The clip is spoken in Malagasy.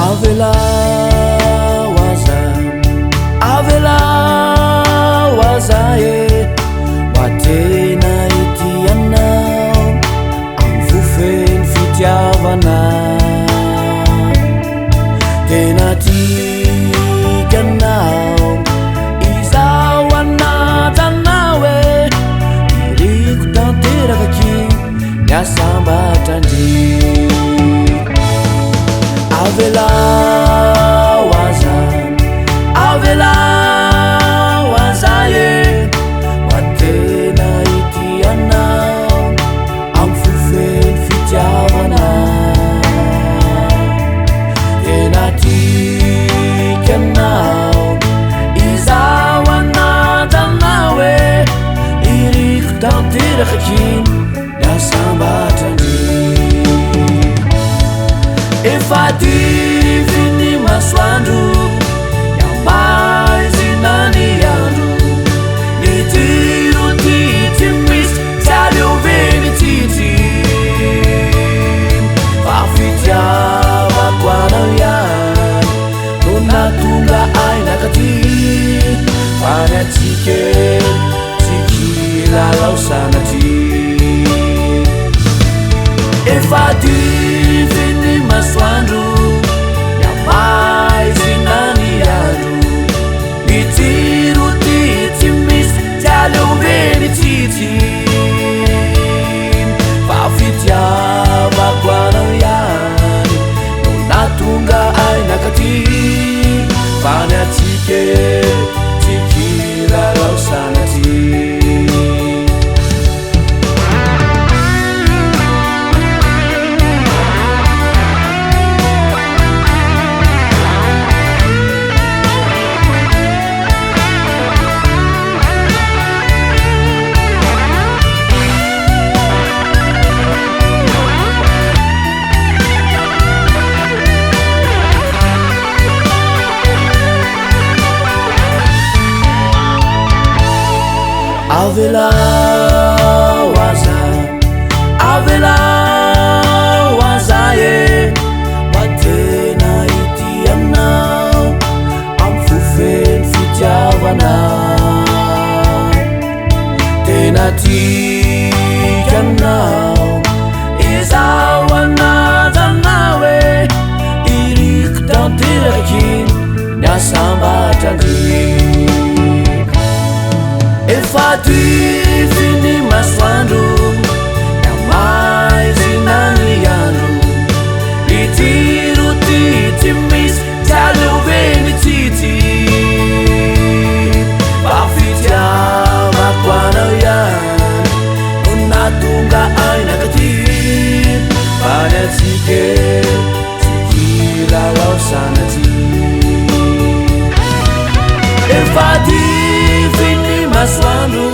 Avela wazae watena itianao amfufeny fitiavana tena tikanao izao anatanawe iriko tanterakaky niasambatrandry Avela wazae watena itianao amfufeny fitiavana tena tikanao izao anatanawe iriko tanterakaky niasambatrandry efa diviny masoandro yamaizinany andro ny jiro tity misy tsy aleoveny tity fa fitiavako anao ihany no natonga ainakaty fany atsika tsy kilalao sanatry efa diviny masoandro yamaizinany andro ny jiro tity misy tsy aleoveny tity fa fitiavako anao ihany no natonga ainakaty fany atsika tsy kilalao sanatry Avela wazae watena itianao amfufeny fitiavana tena tikanao izao anatanawe iriko tanterakaky niasambatrandry efa diviny masoandro yamaizinany andro ny jiro tity misy tsy aleoveny tity fa fitiavako anao ihany no natonga ainakaty fany atsika tsy kilalao sanatry efa diviny masoandro